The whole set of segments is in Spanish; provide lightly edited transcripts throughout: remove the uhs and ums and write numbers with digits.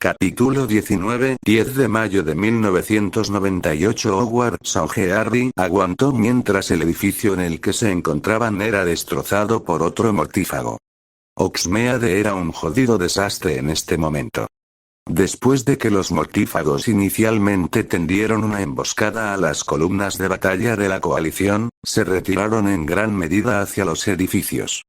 Capítulo 19. 10 de mayo de 1998. Howard Sauge. Harry aguantó mientras el edificio en el que se encontraban era destrozado por otro mortífago. Hogsmeade era un jodido desastre en este momento. Después de que los mortífagos inicialmente tendieron una emboscada a las columnas de batalla de la coalición, se retiraron en gran medida hacia los edificios.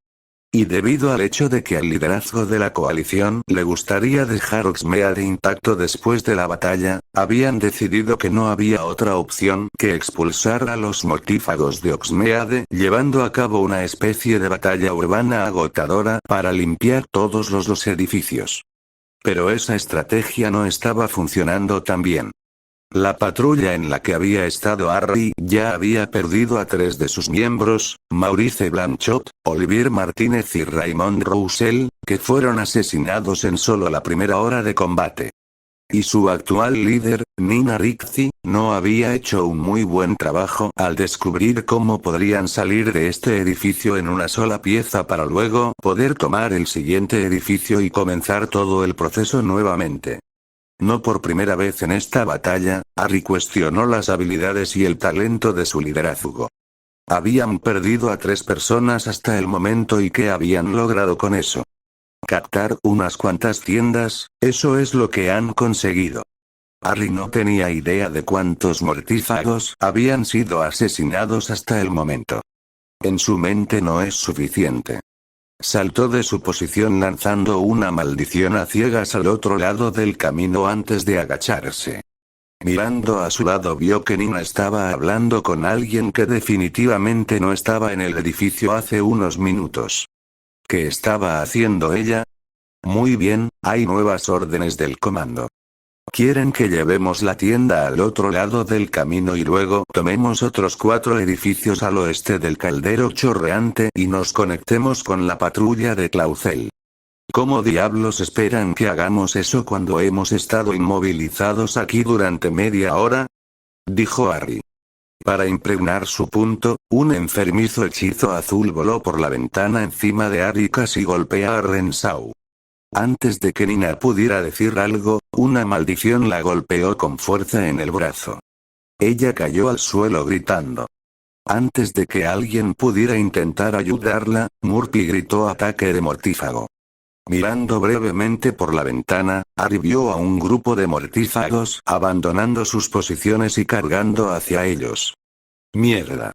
Y debido al hecho de que al liderazgo de la coalición le gustaría dejar Hogsmeade intacto después de la batalla, habían decidido que no había otra opción que expulsar a los mortífagos de Hogsmeade, llevando a cabo una especie de batalla urbana agotadora para limpiar todos los edificios. Pero esa estrategia no estaba funcionando tan bien. La patrulla en la que había estado Harry ya había perdido a 3 de sus miembros, Maurice Blanchot, Olivier Martínez y Raymond Roussel, que fueron asesinados en solo la primera hora de combate. Y su actual líder, Nina Ricci, no había hecho un muy buen trabajo al descubrir cómo podrían salir de este edificio en una sola pieza para luego poder tomar el siguiente edificio y comenzar todo el proceso nuevamente. No por primera vez en esta batalla, Harry cuestionó las habilidades y el talento de su liderazgo. Habían perdido a 3 personas hasta el momento y ¿qué habían logrado con eso? Captar unas cuantas tiendas, eso es lo que han conseguido. Harry no tenía idea de cuántos mortífagos habían sido asesinados hasta el momento. En su mente no es suficiente. Saltó de su posición lanzando una maldición a ciegas al otro lado del camino antes de agacharse. Mirando a su lado vio que Nina estaba hablando con alguien que definitivamente no estaba en el edificio hace unos minutos. ¿Qué estaba haciendo ella? Muy bien, hay nuevas órdenes del comando. Quieren que llevemos la tienda al otro lado del camino y luego tomemos otros 4 edificios al oeste del caldero chorreante y nos conectemos con la patrulla de Claucel. ¿Cómo diablos esperan que hagamos eso cuando hemos estado inmovilizados aquí durante media hora? Dijo Harry. Para impregnar su punto, un enfermizo hechizo azul voló por la ventana encima de Harry y casi golpea a Renshaw. Antes de que Nina pudiera decir algo, una maldición la golpeó con fuerza en el brazo. Ella cayó al suelo gritando. Antes de que alguien pudiera intentar ayudarla, Murphy gritó ataque de mortífago. Mirando brevemente por la ventana, Harry vio a un grupo de mortífagos abandonando sus posiciones y cargando hacia ellos. ¡Mierda!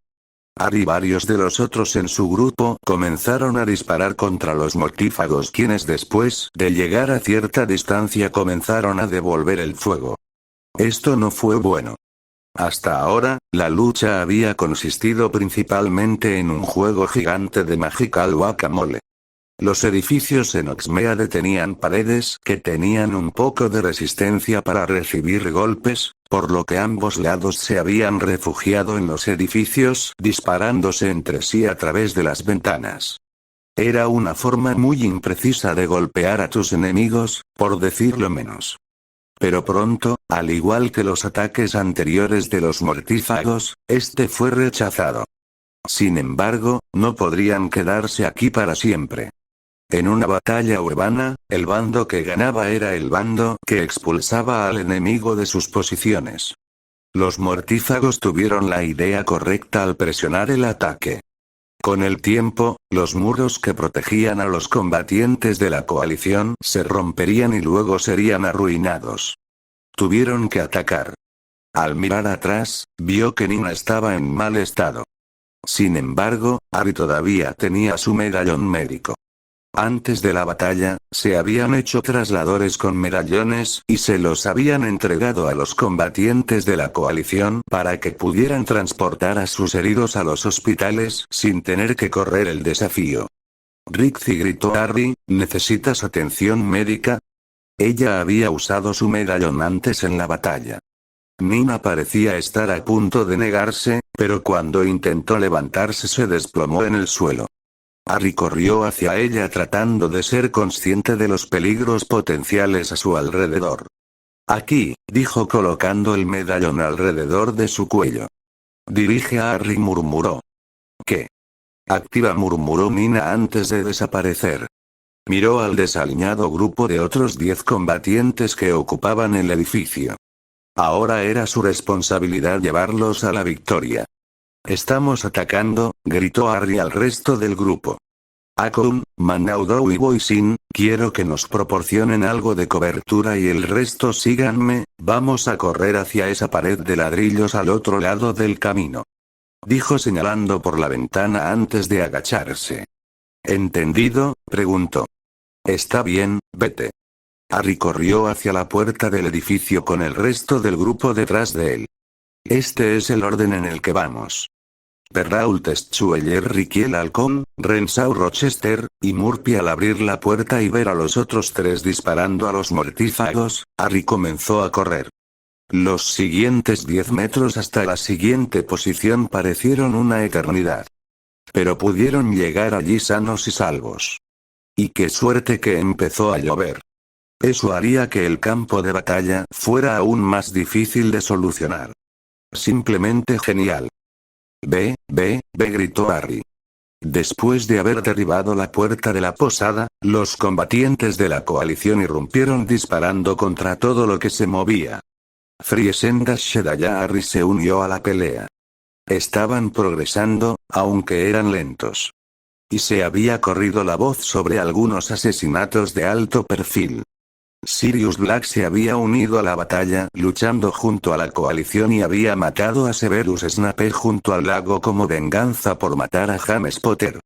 Harry y varios de los otros en su grupo comenzaron a disparar contra los mortífagos, quienes después de llegar a cierta distancia comenzaron a devolver el fuego. Esto no fue bueno. Hasta ahora, la lucha había consistido principalmente en un juego gigante de Magical Guacamole. Los edificios en Hogsmeade tenían paredes que tenían un poco de resistencia para recibir golpes, por lo que ambos lados se habían refugiado en los edificios, disparándose entre sí a través de las ventanas. Era una forma muy imprecisa de golpear a tus enemigos, por decirlo menos. Pero pronto, al igual que los ataques anteriores de los mortífagos, este fue rechazado. Sin embargo, no podrían quedarse aquí para siempre. En una batalla urbana, el bando que ganaba era el bando que expulsaba al enemigo de sus posiciones. Los mortífagos tuvieron la idea correcta al presionar el ataque. Con el tiempo, los muros que protegían a los combatientes de la coalición se romperían y luego serían arruinados. Tuvieron que atacar. Al mirar atrás, vio que Nina estaba en mal estado. Sin embargo, Harry todavía tenía su medallón médico. Antes de la batalla, se habían hecho trasladores con medallones y se los habían entregado a los combatientes de la coalición para que pudieran transportar a sus heridos a los hospitales sin tener que correr el desafío. Ricci gritó a Harry, ¿necesitas atención médica? Ella había usado su medallón antes en la batalla. Nina parecía estar a punto de negarse, pero cuando intentó levantarse se desplomó en el suelo. Harry corrió hacia ella tratando de ser consciente de los peligros potenciales a su alrededor. Aquí, dijo colocando el medallón alrededor de su cuello. Dirige a Harry, murmuró. ¿Qué? Activa, murmuró Nina antes de desaparecer. Miró al desaliñado grupo de otros 10 combatientes que ocupaban el edificio. Ahora era su responsabilidad llevarlos a la victoria. «Estamos atacando», gritó Harry al resto del grupo. «Akun, Manaudou y Boisin, quiero que nos proporcionen algo de cobertura y el resto síganme, vamos a correr hacia esa pared de ladrillos al otro lado del camino», dijo señalando por la ventana antes de agacharse. «¿Entendido?», preguntó. «Está bien, vete». Harry corrió hacia la puerta del edificio con el resto del grupo detrás de él. «Este es el orden en el que vamos». Perrault Testueller Riquiel Halcón, Renshaw Rochester, y Murphy al abrir la puerta y ver a los otros 3 disparando a los mortífagos, Harry comenzó a correr. Los siguientes 10 metros hasta la siguiente posición parecieron una eternidad. Pero pudieron llegar allí sanos y salvos. Y qué suerte que empezó a llover. Eso haría que el campo de batalla fuera aún más difícil de solucionar. Simplemente genial. «Ve», gritó Harry. Después de haber derribado la puerta de la posada, los combatientes de la coalición irrumpieron disparando contra todo lo que se movía. Friesendas Shedaya Harry se unió a la pelea. Estaban progresando, aunque eran lentos. Y se había corrido la voz sobre algunos asesinatos de alto perfil. Sirius Black se había unido a la batalla luchando junto a la coalición y había matado a Severus Snape junto al lago como venganza por matar a James Potter.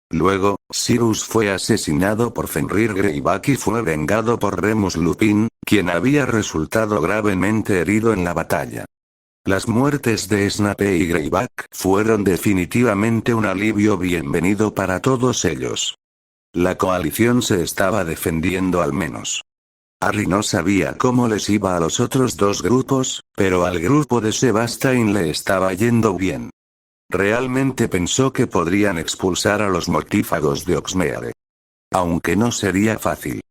Luego, Sirius fue asesinado por Fenrir Greyback y fue vengado por Remus Lupin, quien había resultado gravemente herido en la batalla. Las muertes de Snape y Greyback fueron definitivamente un alivio bienvenido para todos ellos. La coalición se estaba defendiendo al menos. Harry no sabía cómo les iba a los otros 2 grupos, pero al grupo de Sebastian le estaba yendo bien. Realmente pensó que podrían expulsar a los mortífagos de Hogsmeade. Aunque no sería fácil.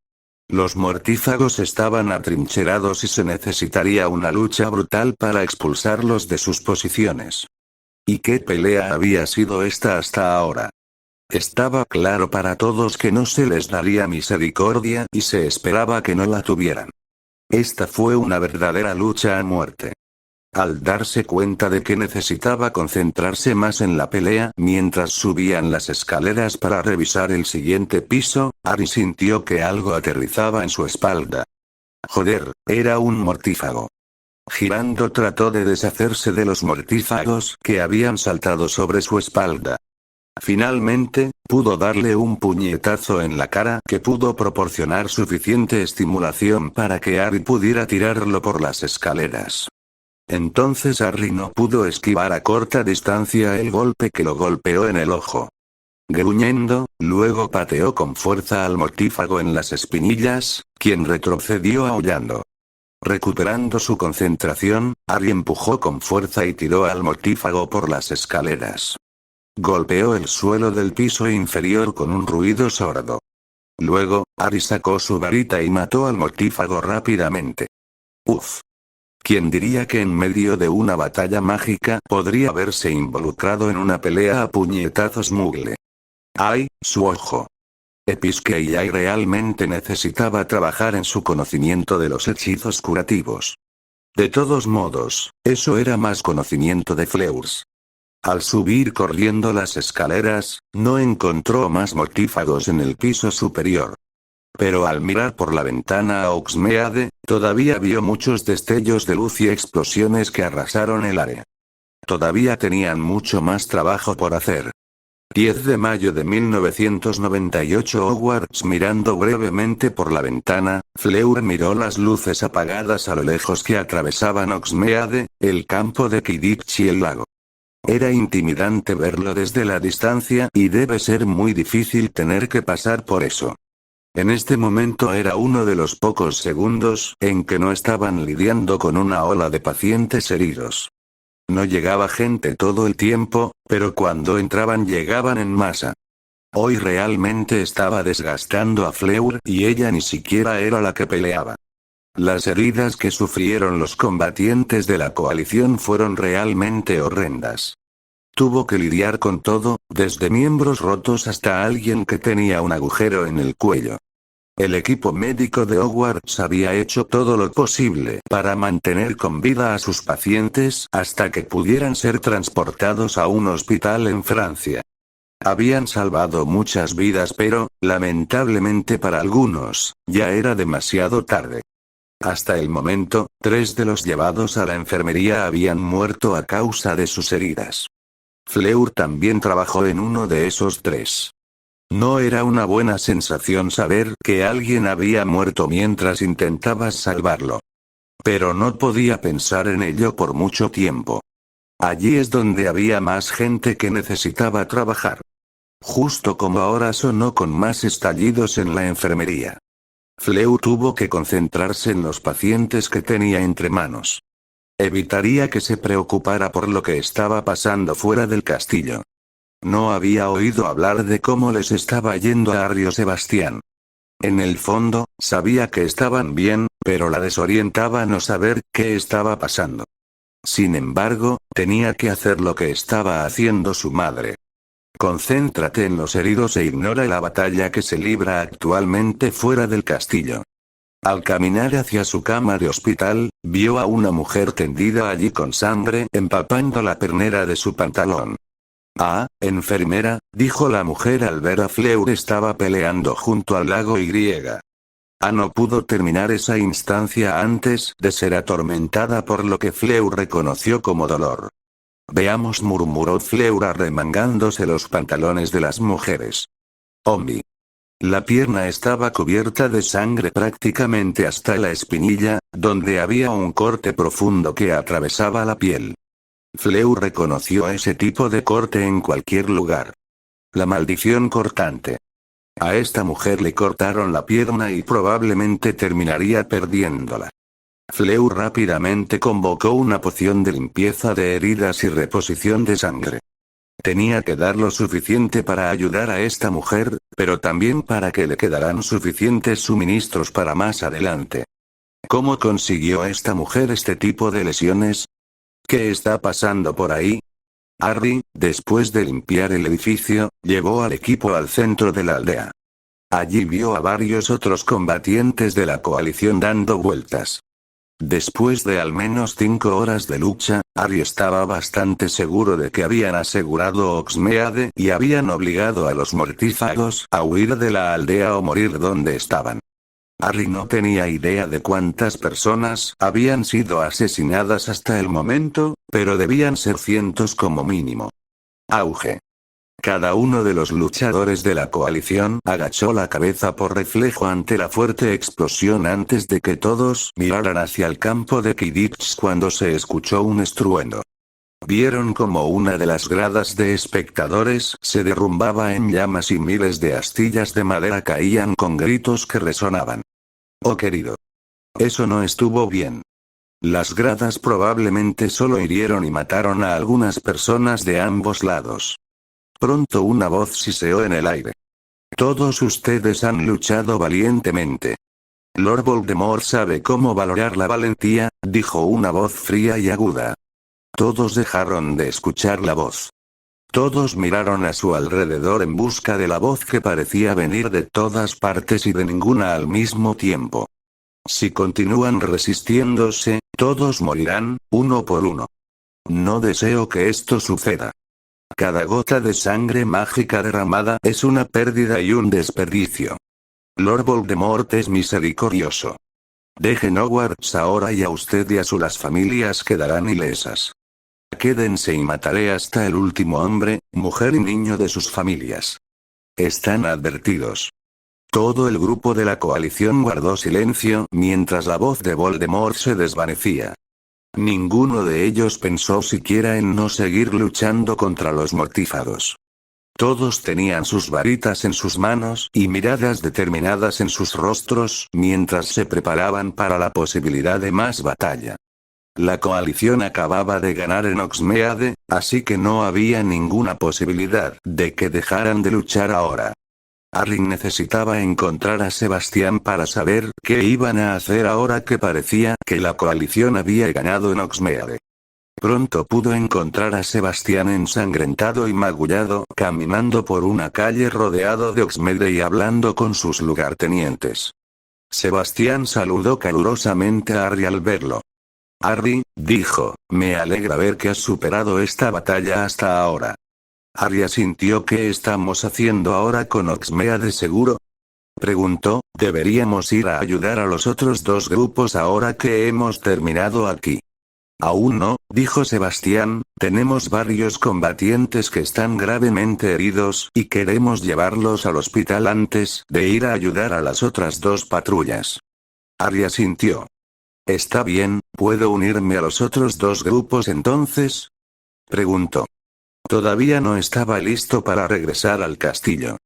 Los mortífagos estaban atrincherados y se necesitaría una lucha brutal para expulsarlos de sus posiciones. ¿Y qué pelea había sido esta hasta ahora? Estaba claro para todos que no se les daría misericordia y se esperaba que no la tuvieran. Esta fue una verdadera lucha a muerte. Al darse cuenta de que necesitaba concentrarse más en la pelea mientras subían las escaleras para revisar el siguiente piso, Harry sintió que algo aterrizaba en su espalda. Joder, era un mortífago. Girando trató de deshacerse de los mortífagos que habían saltado sobre su espalda. Finalmente, pudo darle un puñetazo en la cara que pudo proporcionar suficiente estimulación para que Harry pudiera tirarlo por las escaleras. Entonces Harry no pudo esquivar a corta distancia el golpe que lo golpeó en el ojo. Gruñendo, luego pateó con fuerza al mortífago en las espinillas, quien retrocedió aullando. Recuperando su concentración, Harry empujó con fuerza y tiró al mortífago por las escaleras. Golpeó el suelo del piso inferior con un ruido sordo. Luego, Harry sacó su varita y mató al mortífago rápidamente. Uf. ¿Quién diría que en medio de una batalla mágica podría haberse involucrado en una pelea a puñetazos Muggle? ¡Ay, su ojo! Episkei realmente necesitaba trabajar en su conocimiento de los hechizos curativos. De todos modos, eso era más conocimiento de Fleurs. Al subir corriendo las escaleras, no encontró más mortífagos en el piso superior. Pero al mirar por la ventana a Hogsmeade, todavía vio muchos destellos de luz y explosiones que arrasaron el área. Todavía tenían mucho más trabajo por hacer. 10 de mayo de 1998 Hogwarts. Mirando brevemente por la ventana, Fleur miró las luces apagadas a lo lejos que atravesaban Hogsmeade, el campo de Quidditch y el lago. Era intimidante verlo desde la distancia y debe ser muy difícil tener que pasar por eso. En este momento era uno de los pocos segundos en que no estaban lidiando con una ola de pacientes heridos. No llegaba gente todo el tiempo, pero cuando entraban llegaban en masa. Hoy realmente estaba desgastando a Fleur y ella ni siquiera era la que peleaba. Las heridas que sufrieron los combatientes de la coalición fueron realmente horrendas. tuvo que lidiar con todo, desde miembros rotos hasta alguien que tenía un agujero en el cuello. El equipo médico de Hogwarts había hecho todo lo posible para mantener con vida a sus pacientes hasta que pudieran ser transportados a un hospital en Francia. Habían salvado muchas vidas pero, lamentablemente para algunos, ya era demasiado tarde. Hasta el momento, 3 de los llevados a la enfermería habían muerto a causa de sus heridas. Fleur también trabajó en uno de esos 3. No era una buena sensación saber que alguien había muerto mientras intentabas salvarlo. Pero no podía pensar en ello por mucho tiempo. Allí es donde había más gente que necesitaba trabajar. Justo como ahora sonó con más estallidos en la enfermería. Fleur tuvo que concentrarse en los pacientes que tenía entre manos. Evitaría que se preocupara por lo que estaba pasando fuera del castillo. No había oído hablar de cómo les estaba yendo a Harry o Sebastián. En el fondo, sabía que estaban bien, pero la desorientaba no saber qué estaba pasando. Sin embargo, tenía que hacer lo que estaba haciendo su madre. Concéntrate en los heridos e ignora la batalla que se libra actualmente fuera del castillo. Al caminar hacia su cama de hospital, vio a una mujer tendida allí con sangre empapando la pernera de su pantalón. «Ah, enfermera», dijo la mujer al ver a Fleur estaba peleando junto al lago Y. No pudo terminar esa instancia antes de ser atormentada por lo que Fleur reconoció como dolor. «Veamos», murmuró Fleur arremangándose los pantalones de las mujeres. «Ombi». La pierna estaba cubierta de sangre prácticamente hasta la espinilla, donde había un corte profundo que atravesaba la piel. Fleur reconoció ese tipo de corte en cualquier lugar. La maldición cortante. A esta mujer le cortaron la pierna y probablemente terminaría perdiéndola. Fleur rápidamente convocó una poción de limpieza de heridas y reposición de sangre. Tenía que dar lo suficiente para ayudar a esta mujer, pero también para que le quedaran suficientes suministros para más adelante. ¿Cómo consiguió esta mujer este tipo de lesiones? ¿Qué está pasando por ahí? Harry, después de limpiar el edificio, llevó al equipo al centro de la aldea. Allí vio a varios otros combatientes de la coalición dando vueltas. Después de al menos 5 horas de lucha, Harry estaba bastante seguro de que habían asegurado Hogsmeade y habían obligado a los mortífagos a huir de la aldea o morir donde estaban. Harry no tenía idea de cuántas personas habían sido asesinadas hasta el momento, pero debían ser cientos como mínimo. Auge. Cada uno de los luchadores de la coalición agachó la cabeza por reflejo ante la fuerte explosión antes de que todos miraran hacia el campo de Quidditch cuando se escuchó un estruendo. Vieron como una de las gradas de espectadores se derrumbaba en llamas y miles de astillas de madera caían con gritos que resonaban. Oh querido. Eso no estuvo bien. Las gradas probablemente solo hirieron y mataron a algunas personas de ambos lados. Pronto una voz siseó en el aire. Todos ustedes han luchado valientemente. Lord Voldemort sabe cómo valorar la valentía, dijo una voz fría y aguda. Todos dejaron de escuchar la voz. Todos miraron a su alrededor en busca de la voz que parecía venir de todas partes y de ninguna al mismo tiempo. Si continúan resistiéndose, todos morirán, uno por uno. No deseo que esto suceda. Cada gota de sangre mágica derramada es una pérdida y un desperdicio. Lord Voldemort es misericordioso. Dejen Hogwarts ahora y a usted y a las familias quedarán ilesas. Quédense y mataré hasta el último hombre, mujer y niño de sus familias. Están advertidos. Todo el grupo de la coalición guardó silencio mientras la voz de Voldemort se desvanecía. Ninguno de ellos pensó siquiera en no seguir luchando contra los mortífagos. Todos tenían sus varitas en sus manos y miradas determinadas en sus rostros mientras se preparaban para la posibilidad de más batalla. La coalición acababa de ganar en Hogsmeade, así que no había ninguna posibilidad de que dejaran de luchar ahora. Harry necesitaba encontrar a Sebastián para saber qué iban a hacer ahora que parecía que la coalición había ganado en Hogsmeade. Pronto pudo encontrar a Sebastián ensangrentado y magullado, caminando por una calle rodeado de Oxmede y hablando con sus lugartenientes. Sebastián saludó calurosamente a Harry al verlo. Harry, dijo, me alegra ver que has superado esta batalla hasta ahora. Harry asintió. ¿Qué estamos haciendo ahora con Oxmede seguro? Preguntó, deberíamos ir a ayudar a los otros dos grupos ahora que hemos terminado aquí. Aún no, dijo Sebastián, tenemos varios combatientes que están gravemente heridos y queremos llevarlos al hospital antes de ir a ayudar a las otras dos patrullas. Harry asintió. Está bien, ¿puedo unirme a los otros dos grupos entonces? Preguntó. Todavía no estaba listo para regresar al castillo.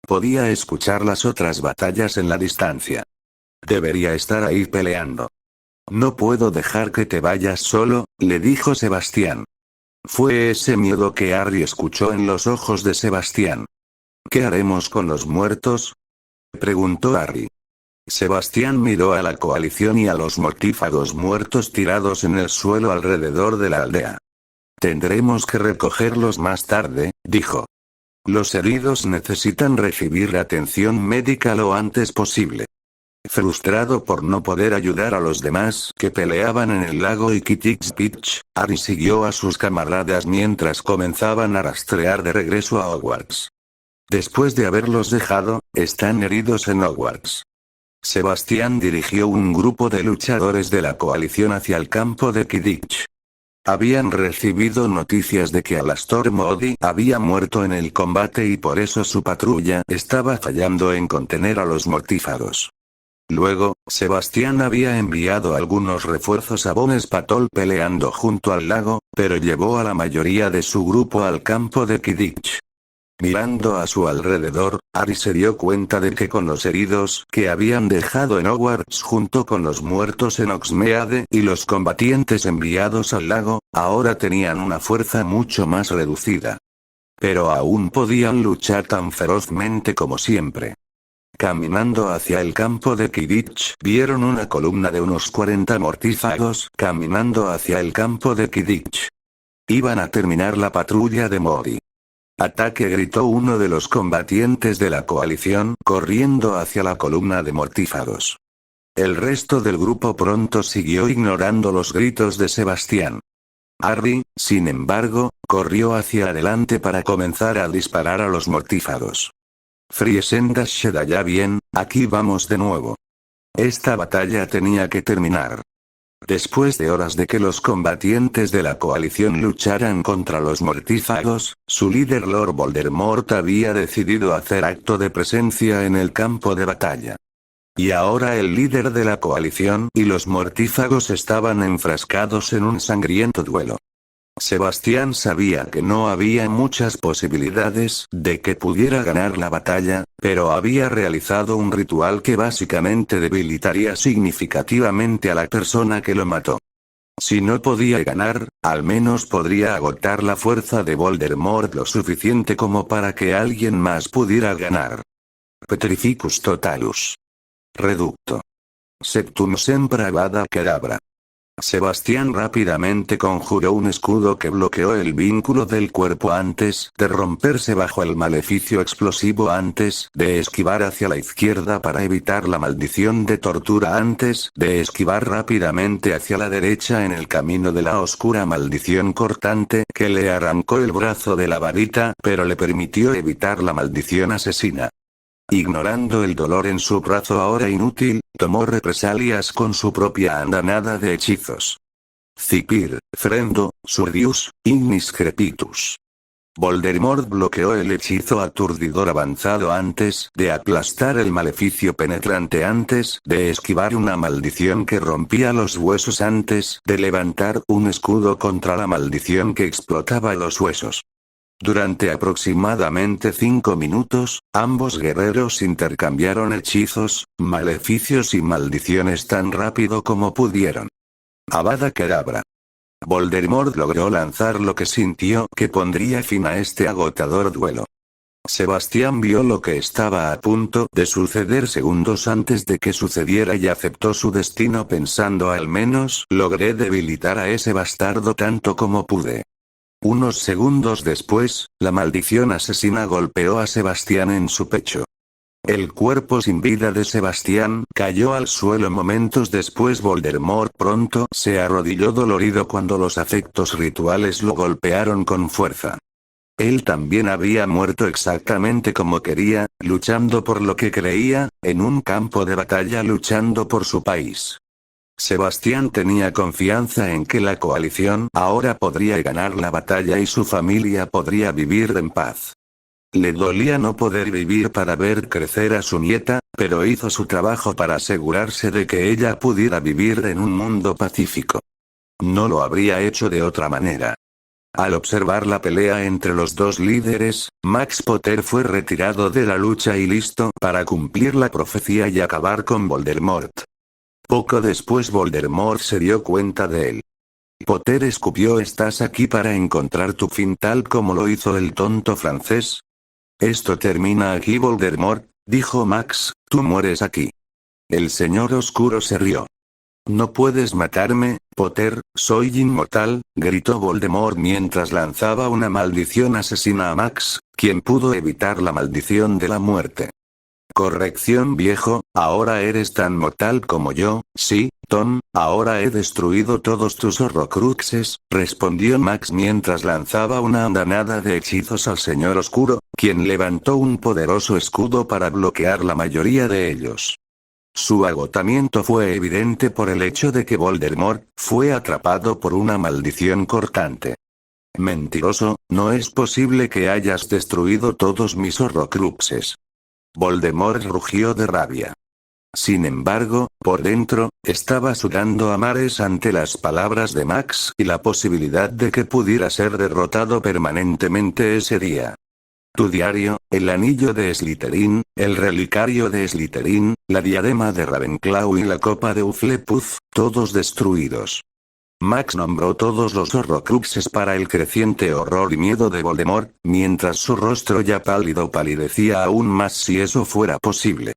Podía escuchar las otras batallas en la distancia. Debería estar ahí peleando. No puedo dejar que te vayas solo, le dijo Sebastián. Fue ese miedo que Harry escuchó en los ojos de Sebastián. ¿Qué haremos con los muertos? Preguntó Harry. Sebastián miró a la coalición y a los mortífagos muertos tirados en el suelo alrededor de la aldea. Tendremos que recogerlos más tarde, dijo. Los heridos necesitan recibir atención médica lo antes posible. Frustrado por no poder ayudar a los demás que peleaban en el lago Ikitix Beach, Harry siguió a sus camaradas mientras comenzaban a rastrear de regreso a Hogwarts. Después de haberlos dejado, están heridos en Hogwarts. Sebastián dirigió un grupo de luchadores de la coalición hacia el campo de Quidditch. Habían recibido noticias de que Alastor Moody había muerto en el combate y por eso su patrulla estaba fallando en contener a los mortífagos. Luego, Sebastián había enviado algunos refuerzos a Bones Patol peleando junto al lago, pero llevó a la mayoría de su grupo al campo de Quidditch. Mirando a su alrededor, Harry se dio cuenta de que con los heridos que habían dejado en Hogwarts junto con los muertos en Hogsmeade y los combatientes enviados al lago, ahora tenían una fuerza mucho más reducida. Pero aún podían luchar tan ferozmente como siempre. Caminando hacia el campo de Quidditch, vieron una columna de unos 40 mortífagos caminando hacia el campo de Quidditch. Iban a terminar la patrulla de Moody. ¡Ataque! Gritó uno de los combatientes de la coalición, corriendo hacia la columna de mortífagos. El resto del grupo pronto siguió ignorando los gritos de Sebastián. Harry, sin embargo, corrió hacia adelante para comenzar a disparar a los mortífagos. Friesendas Sheda ya bien, aquí vamos de nuevo. Esta batalla tenía que terminar. Después de horas de que los combatientes de la coalición lucharan contra los mortífagos, su líder Lord Voldemort había decidido hacer acto de presencia en el campo de batalla. Y ahora el líder de la coalición y los mortífagos estaban enfrascados en un sangriento duelo. Sebastián sabía que no había muchas posibilidades de que pudiera ganar la batalla, pero había realizado un ritual que básicamente debilitaría significativamente a la persona que lo mató. Si no podía ganar, al menos podría agotar la fuerza de Voldemort lo suficiente como para que alguien más pudiera ganar. Petrificus Totalus. Reducto. Septum Sempra Avada Kedavra. Sebastián rápidamente conjuró un escudo que bloqueó el vínculo del cuerpo antes de romperse bajo el maleficio explosivo antes de esquivar hacia la izquierda para evitar la maldición de tortura antes de esquivar rápidamente hacia la derecha en el camino de la oscura maldición cortante que le arrancó el brazo de la varita pero le permitió evitar la maldición asesina. Ignorando el dolor en su brazo ahora inútil, tomó represalias con su propia andanada de hechizos. Cipir, Frendo, Surdius, Ignis Crepitus. Voldemort bloqueó el hechizo aturdidor avanzado antes de aplastar el maleficio penetrante antes de esquivar una maldición que rompía los huesos antes de levantar un escudo contra la maldición que explotaba los huesos. Durante aproximadamente 5 minutos, ambos guerreros intercambiaron hechizos, maleficios y maldiciones tan rápido como pudieron. Avada Kedavra. Voldemort logró lanzar lo que sintió que pondría fin a este agotador duelo. Sebastián vio lo que estaba a punto de suceder segundos antes de que sucediera y aceptó su destino pensando al menos logré debilitar a ese bastardo tanto como pude. Unos segundos después, la maldición asesina golpeó a Sebastián en su pecho. El cuerpo sin vida de Sebastián cayó al suelo momentos después. Voldemort pronto se arrodilló dolorido cuando los afectos rituales lo golpearon con fuerza. Él también había muerto exactamente como quería, luchando por lo que creía, en un campo de batalla luchando por su país. Sebastián tenía confianza en que la coalición ahora podría ganar la batalla y su familia podría vivir en paz. Le dolía no poder vivir para ver crecer a su nieta, pero hizo su trabajo para asegurarse de que ella pudiera vivir en un mundo pacífico. No lo habría hecho de otra manera. Al observar la pelea entre los dos líderes, Max Potter fue retirado de la lucha y listo para cumplir la profecía y acabar con Voldemort. Poco después Voldemort se dio cuenta de él. Potter escupió: ¿estás aquí para encontrar tu fin tal como lo hizo el tonto francés? Esto termina aquí, Voldemort, dijo Max, tú mueres aquí. El señor oscuro se rió. No puedes matarme, Potter, soy inmortal, gritó Voldemort mientras lanzaba una maldición asesina a Max, quien pudo evitar la maldición de la muerte. Corrección, viejo, ahora eres tan mortal como yo, sí, Tom, ahora he destruido todos tus horrocruxes, respondió Max mientras lanzaba una andanada de hechizos al señor oscuro, quien levantó un poderoso escudo para bloquear la mayoría de ellos. Su agotamiento fue evidente por el hecho de que Voldemort fue atrapado por una maldición cortante. Mentiroso, no es posible que hayas destruido todos mis horrocruxes. Voldemort rugió de rabia. Sin embargo, por dentro, estaba sudando a mares ante las palabras de Max y la posibilidad de que pudiera ser derrotado permanentemente ese día. Tu diario, el anillo de Slytherin, el relicario de Slytherin, la diadema de Ravenclaw y la copa de Hufflepuff, todos destruidos. Max nombró todos los horrocruxes para el creciente horror y miedo de Voldemort, mientras su rostro ya pálido palidecía aún más si eso fuera posible.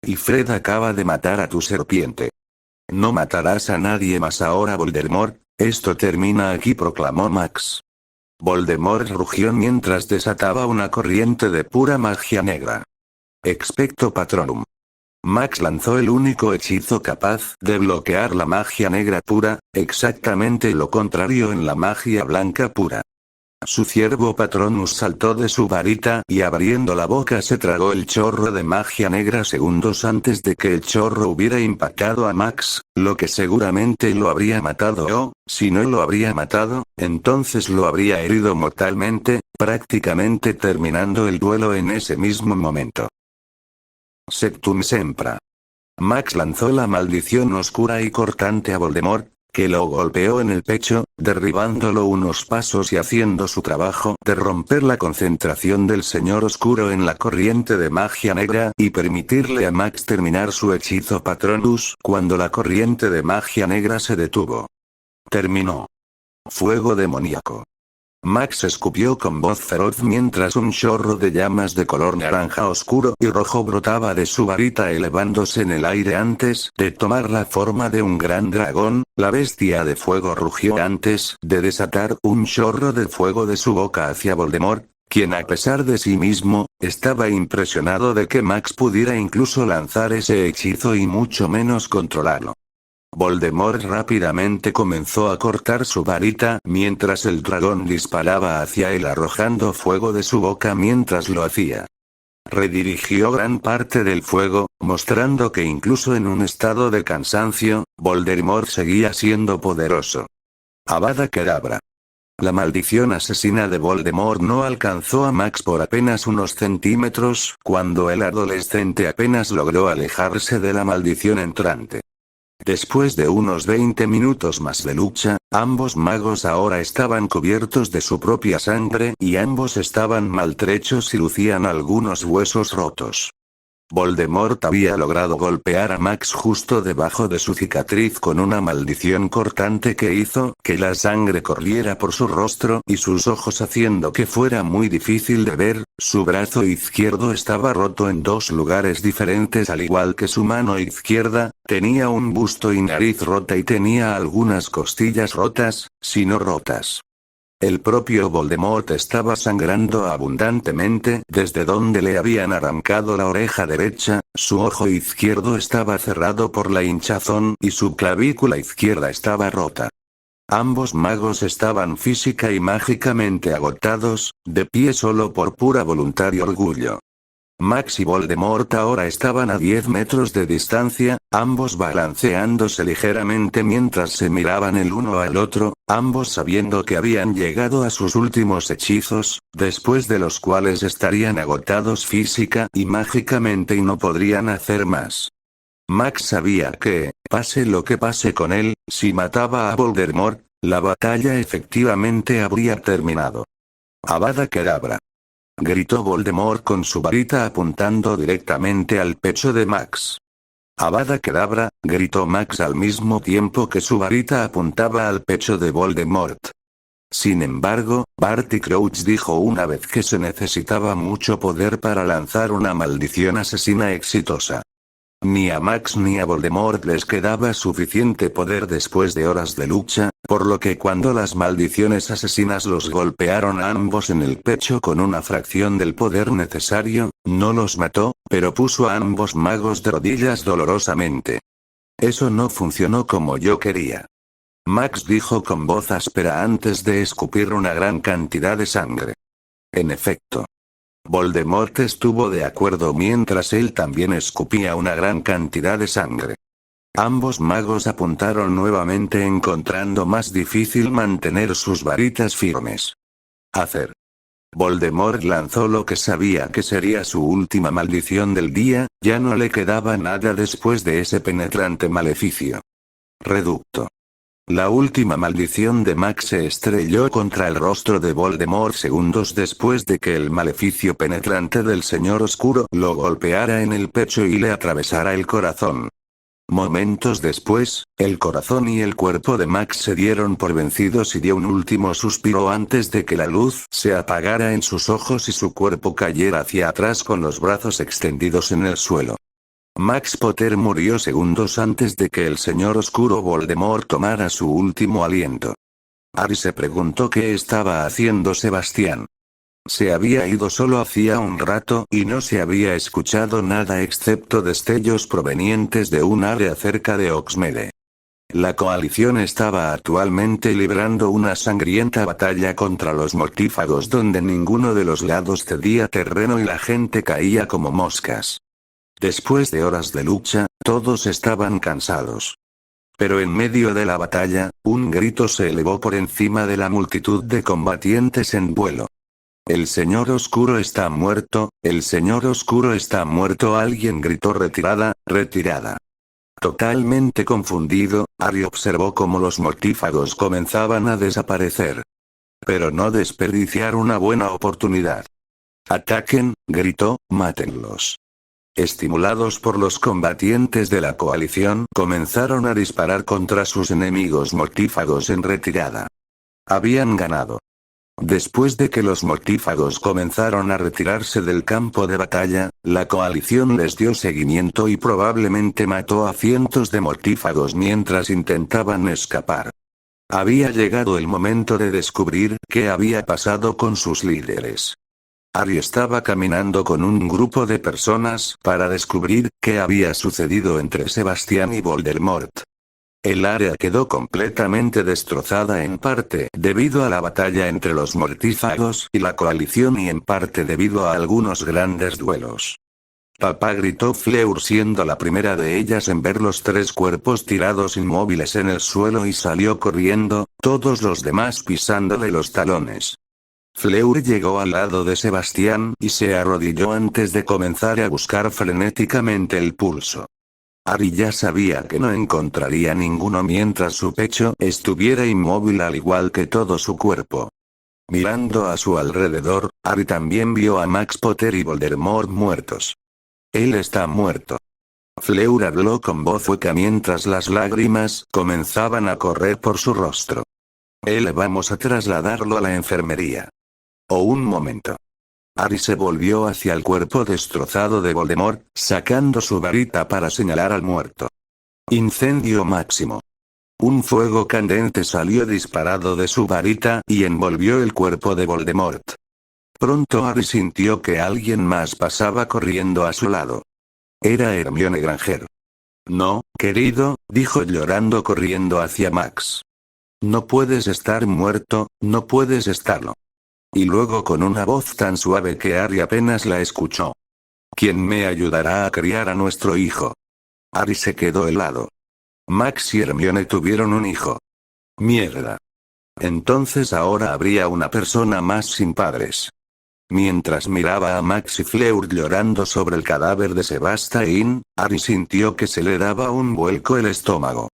Y Fred acaba de matar a tu serpiente. No matarás a nadie más ahora, Voldemort, esto termina aquí, proclamó Max. Voldemort rugió mientras desataba una corriente de pura magia negra. Expecto Patronum. Max lanzó el único hechizo capaz de bloquear la magia negra pura, exactamente lo contrario en la magia blanca pura. Su ciervo Patronus saltó de su varita y abriendo la boca se tragó el chorro de magia negra segundos antes de que el chorro hubiera impactado a Max, lo que seguramente lo habría matado o, si no lo habría matado, entonces lo habría herido mortalmente, prácticamente terminando el duelo en ese mismo momento. Sectum Sempra. Max lanzó la maldición oscura y cortante a Voldemort, que lo golpeó en el pecho, derribándolo unos pasos y haciendo su trabajo de romper la concentración del señor oscuro en la corriente de magia negra y permitirle a Max terminar su hechizo Patronus cuando la corriente de magia negra se detuvo. Terminó. Fuego demoníaco. Max escupió con voz feroz mientras un chorro de llamas de color naranja oscuro y rojo brotaba de su varita elevándose en el aire antes de tomar la forma de un gran dragón. La bestia de fuego rugió antes de desatar un chorro de fuego de su boca hacia Voldemort, quien a pesar de sí mismo, estaba impresionado de que Max pudiera incluso lanzar ese hechizo y mucho menos controlarlo. Voldemort rápidamente comenzó a cortar su varita mientras el dragón disparaba hacia él arrojando fuego de su boca mientras lo hacía. Redirigió gran parte del fuego, mostrando que incluso en un estado de cansancio, Voldemort seguía siendo poderoso. Avada Kedavra. La maldición asesina de Voldemort no alcanzó a Max por apenas unos centímetros, cuando el adolescente apenas logró alejarse de la maldición entrante. Después de unos 20 minutos más de lucha, ambos magos ahora estaban cubiertos de su propia sangre y ambos estaban maltrechos y lucían algunos huesos rotos. Voldemort había logrado golpear a Max justo debajo de su cicatriz con una maldición cortante que hizo que la sangre corriera por su rostro y sus ojos, haciendo que fuera muy difícil de ver. Su brazo izquierdo estaba roto en dos lugares diferentes, al igual que su mano izquierda. Tenía un busto y nariz rota y tenía algunas costillas rotas, si no rotas. El propio Voldemort estaba sangrando abundantemente desde donde le habían arrancado la oreja derecha, su ojo izquierdo estaba cerrado por la hinchazón y su clavícula izquierda estaba rota. Ambos magos estaban física y mágicamente agotados, de pie solo por pura voluntad y orgullo. Max y Voldemort ahora estaban a 10 metros de distancia, ambos balanceándose ligeramente mientras se miraban el uno al otro, ambos sabiendo que habían llegado a sus últimos hechizos, después de los cuales estarían agotados física y mágicamente y no podrían hacer más. Max sabía que, pase lo que pase con él, si mataba a Voldemort, la batalla efectivamente habría terminado. Avada Kedavra. Gritó Voldemort con su varita apuntando directamente al pecho de Max. Avada Kedavra, gritó Max al mismo tiempo que su varita apuntaba al pecho de Voldemort. Sin embargo, Barty Crouch dijo una vez que se necesitaba mucho poder para lanzar una maldición asesina exitosa. Ni a Max ni a Voldemort les quedaba suficiente poder después de horas de lucha, por lo que cuando las maldiciones asesinas los golpearon a ambos en el pecho con una fracción del poder necesario, no los mató, pero puso a ambos magos de rodillas dolorosamente. Eso no funcionó como yo quería. Max dijo con voz áspera antes de escupir una gran cantidad de sangre. En efecto. Voldemort estuvo de acuerdo mientras él también escupía una gran cantidad de sangre. Ambos magos apuntaron nuevamente, encontrando más difícil mantener sus varitas firmes. Hacer. Voldemort lanzó lo que sabía que sería su última maldición del día, ya no le quedaba nada después de ese penetrante maleficio. Reducto. La última maldición de Max se estrelló contra el rostro de Voldemort segundos después de que el maleficio penetrante del Señor Oscuro lo golpeara en el pecho y le atravesara el corazón. Momentos después, el corazón y el cuerpo de Max se dieron por vencidos y dio un último suspiro antes de que la luz se apagara en sus ojos y su cuerpo cayera hacia atrás con los brazos extendidos en el suelo. Max Potter murió segundos antes de que el Señor Oscuro Voldemort tomara su último aliento. Harry se preguntó qué estaba haciendo Sebastián. Se había ido solo hacía un rato y no se había escuchado nada excepto destellos provenientes de un área cerca de Hogsmeade. La coalición estaba actualmente librando una sangrienta batalla contra los mortífagos donde ninguno de los lados cedía terreno y la gente caía como moscas. Después de horas de lucha, todos estaban cansados. Pero en medio de la batalla, un grito se elevó por encima de la multitud de combatientes en vuelo. El Señor Oscuro está muerto, el Señor Oscuro está muerto. Alguien gritó retirada, retirada. Totalmente confundido, Harry observó cómo los mortífagos comenzaban a desaparecer. Pero no desperdiciar una buena oportunidad. Ataquen, gritó, mátenlos. Estimulados por los combatientes de la coalición, comenzaron a disparar contra sus enemigos mortífagos en retirada. Habían ganado. Después de que los mortífagos comenzaron a retirarse del campo de batalla, la coalición les dio seguimiento y probablemente mató a cientos de mortífagos mientras intentaban escapar. Había llegado el momento de descubrir qué había pasado con sus líderes. Harry estaba caminando con un grupo de personas para descubrir qué había sucedido entre Sebastián y Voldemort. El área quedó completamente destrozada en parte debido a la batalla entre los mortífagos y la coalición y en parte debido a algunos grandes duelos. Papá, gritó Fleur siendo la primera de ellas en ver los tres cuerpos tirados inmóviles en el suelo y salió corriendo, todos los demás pisándole los talones. Fleur llegó al lado de Sebastián y se arrodilló antes de comenzar a buscar frenéticamente el pulso. Harry ya sabía que no encontraría ninguno mientras su pecho estuviera inmóvil al igual que todo su cuerpo. Mirando a su alrededor, Harry también vio a Max Potter y Voldemort muertos. Él está muerto. Fleur habló con voz hueca mientras las lágrimas comenzaban a correr por su rostro. Vamos a trasladarlo a la enfermería. Oh, un momento. Harry se volvió hacia el cuerpo destrozado de Voldemort, sacando su varita para señalar al muerto. Incendio máximo. Un fuego candente salió disparado de su varita y envolvió el cuerpo de Voldemort. Pronto Harry sintió que alguien más pasaba corriendo a su lado. Era Hermione Granger. No, querido, dijo llorando corriendo hacia Max. No puedes estar muerto, no puedes estarlo. Y luego con una voz tan suave que Harry apenas la escuchó. ¿Quién me ayudará a criar a nuestro hijo? Harry se quedó helado. Max y Hermione tuvieron un hijo. Mierda. Entonces ahora habría una persona más sin padres. Mientras miraba a Max y Fleur llorando sobre el cadáver de Sebastian, Harry sintió que se le daba un vuelco el estómago.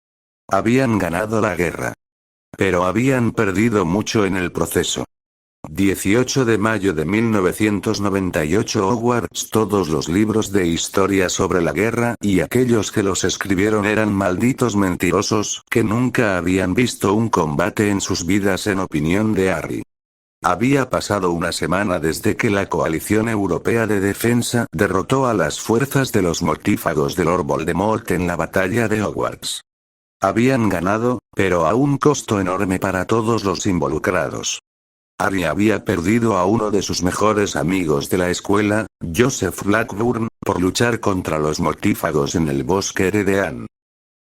Habían ganado la guerra. Pero habían perdido mucho en el proceso. 18 de mayo de 1998 Hogwarts. Todos los libros de historia sobre la guerra y aquellos que los escribieron eran malditos mentirosos que nunca habían visto un combate en sus vidas en opinión de Harry. Había pasado una semana desde que la Coalición Europea de Defensa derrotó a las fuerzas de los mortífagos de Lord Voldemort en la batalla de Hogwarts. Habían ganado, pero a un costo enorme para todos los involucrados. Harry había perdido a uno de sus mejores amigos de la escuela, Joseph Blackburn, por luchar contra los mortífagos en el bosque Heredean.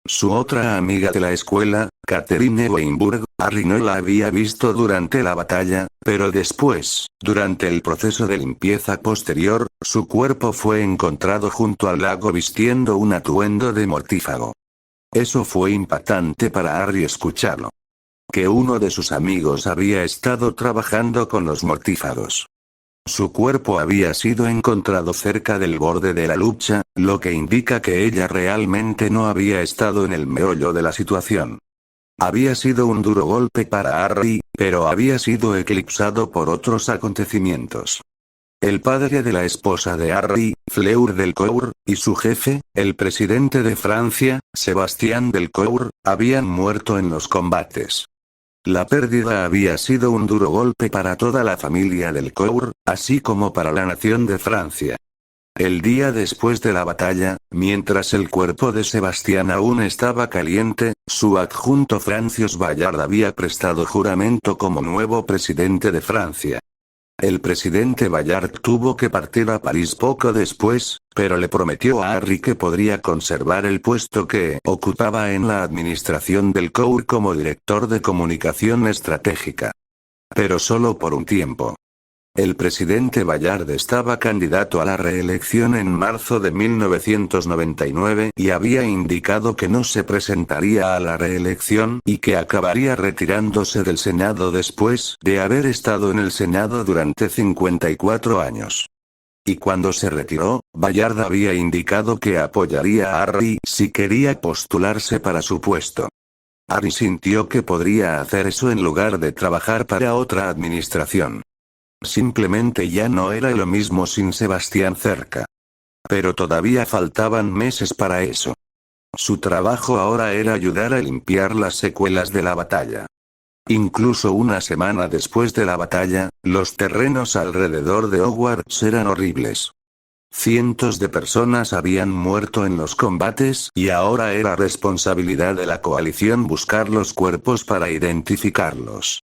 Su otra amiga de la escuela, Catherine Weinberg, Harry no la había visto durante la batalla, pero después, durante el proceso de limpieza posterior, su cuerpo fue encontrado junto al lago vistiendo un atuendo de mortífago. Eso fue impactante para Harry escucharlo. Que uno de sus amigos había estado trabajando con los mortífagos. Su cuerpo había sido encontrado cerca del borde de la lucha, lo que indica que ella realmente no había estado en el meollo de la situación. Había sido un duro golpe para Harry, pero había sido eclipsado por otros acontecimientos. El padre de la esposa de Harry, Fleur Delacour, y su jefe, el presidente de Francia, Sébastien Delacour, habían muerto en los combates. La pérdida había sido un duro golpe para toda la familia Delacour, así como para la nación de Francia. El día después de la batalla, mientras el cuerpo de Sebastián aún estaba caliente, su adjunto Francis Ballard había prestado juramento como nuevo presidente de Francia. El presidente Ballard tuvo que partir a París poco después, pero le prometió a Harry que podría conservar el puesto que ocupaba en la administración del Delacour como director de comunicación estratégica. Pero solo por un tiempo. El presidente Ballard estaba candidato a la reelección en marzo de 1999 y había indicado que no se presentaría a la reelección y que acabaría retirándose del Senado después de haber estado en el Senado durante 54 años. Y cuando se retiró, Ballard había indicado que apoyaría a Harry si quería postularse para su puesto. Harry sintió que podría hacer eso en lugar de trabajar para otra administración. Simplemente ya no era lo mismo sin Sebastián cerca. Pero todavía faltaban meses para eso. Su trabajo ahora era ayudar a limpiar las secuelas de la batalla. Incluso una semana después de la batalla, los terrenos alrededor de Hogwarts eran horribles. Cientos de personas habían muerto en los combates y ahora era responsabilidad de la coalición buscar los cuerpos para identificarlos.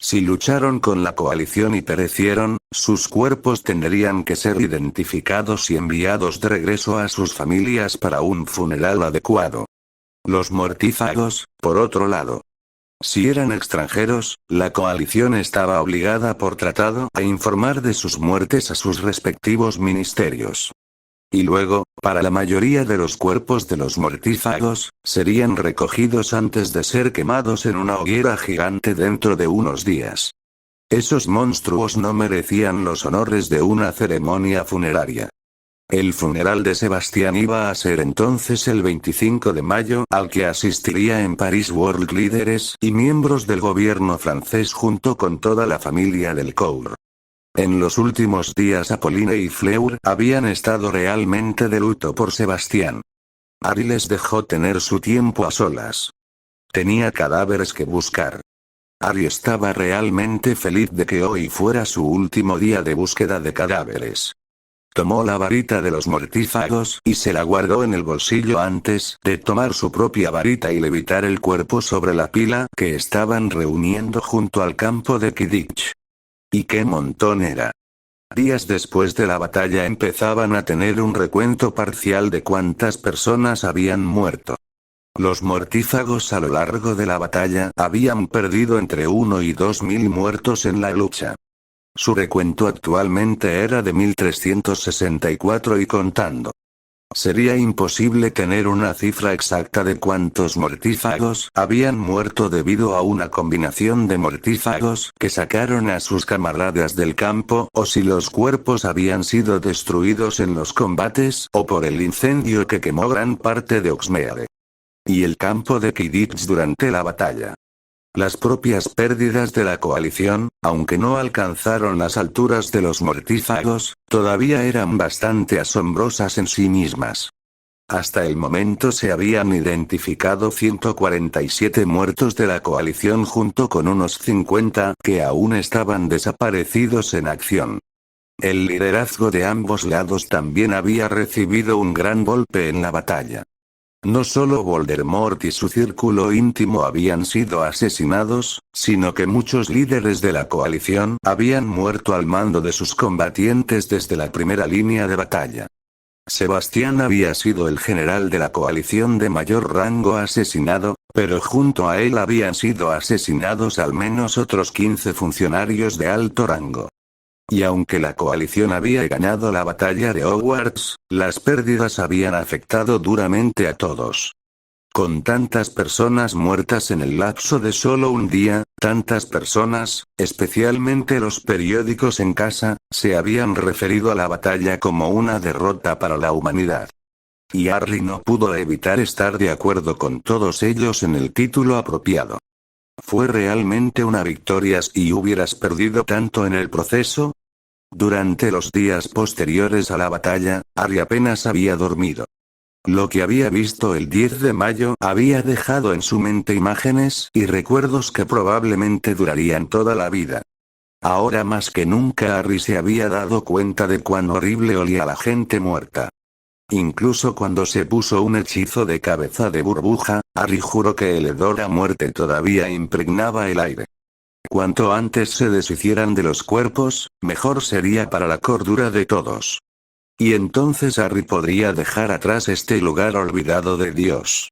Si lucharon con la coalición y perecieron, sus cuerpos tendrían que ser identificados y enviados de regreso a sus familias para un funeral adecuado. Los mortífagos, por otro lado. Si eran extranjeros, la coalición estaba obligada por tratado a informar de sus muertes a sus respectivos ministerios. Y luego, para la mayoría de los cuerpos de los mortífagos, serían recogidos antes de ser quemados en una hoguera gigante dentro de unos días. Esos monstruos no merecían los honores de una ceremonia funeraria. El funeral de Sebastián iba a ser entonces el 25 de mayo, al que asistiría en París world líderes y miembros del gobierno francés junto con toda la familia Delacour. En los últimos días Apolline y Fleur habían estado realmente de luto por Sebastián. Harry les dejó tener su tiempo a solas. Tenía cadáveres que buscar. Harry estaba realmente feliz de que hoy fuera su último día de búsqueda de cadáveres. Tomó la varita de los mortífagos y se la guardó en el bolsillo antes de tomar su propia varita y levitar el cuerpo sobre la pila que estaban reuniendo junto al campo de Quidditch. ¡Y qué montón era! Días después de la batalla empezaban a tener un recuento parcial de cuántas personas habían muerto. Los mortífagos a lo largo de la batalla habían perdido entre 1 y 2.000 muertos en la lucha. Su recuento actualmente era de 1.364 y contando. Sería imposible tener una cifra exacta de cuántos mortífagos habían muerto debido a una combinación de mortífagos que sacaron a sus camaradas del campo o si los cuerpos habían sido destruidos en los combates o por el incendio que quemó gran parte de Hogsmeade y el campo de Quidditch durante la batalla. Las propias pérdidas de la coalición, aunque no alcanzaron las alturas de los mortífagos, todavía eran bastante asombrosas en sí mismas. Hasta el momento se habían identificado 147 muertos de la coalición junto con unos 50 que aún estaban desaparecidos en acción. El liderazgo de ambos lados también había recibido un gran golpe en la batalla. No solo Voldemort y su círculo íntimo habían sido asesinados, sino que muchos líderes de la coalición habían muerto al mando de sus combatientes desde la primera línea de batalla. Sebastián había sido el general de la coalición de mayor rango asesinado, pero junto a él habían sido asesinados al menos otros 15 funcionarios de alto rango. Y aunque la coalición había ganado la batalla de Hogwarts, las pérdidas habían afectado duramente a todos. Con tantas personas muertas en el lapso de solo un día, tantas personas, especialmente los periódicos en casa, se habían referido a la batalla como una derrota para la humanidad. Y Harry no pudo evitar estar de acuerdo con todos ellos en el título apropiado. ¿Fue realmente una victoria y hubieras perdido tanto en el proceso? Durante los días posteriores a la batalla, Harry apenas había dormido. Lo que había visto el 10 de mayo había dejado en su mente imágenes y recuerdos que probablemente durarían toda la vida. Ahora más que nunca Harry se había dado cuenta de cuán horrible olía la gente muerta. Incluso cuando se puso un hechizo de cabeza de burbuja, Harry juró que el hedor a muerte todavía impregnaba el aire. Cuanto antes se deshicieran de los cuerpos, mejor sería para la cordura de todos. Y entonces Harry podría dejar atrás este lugar olvidado de Dios.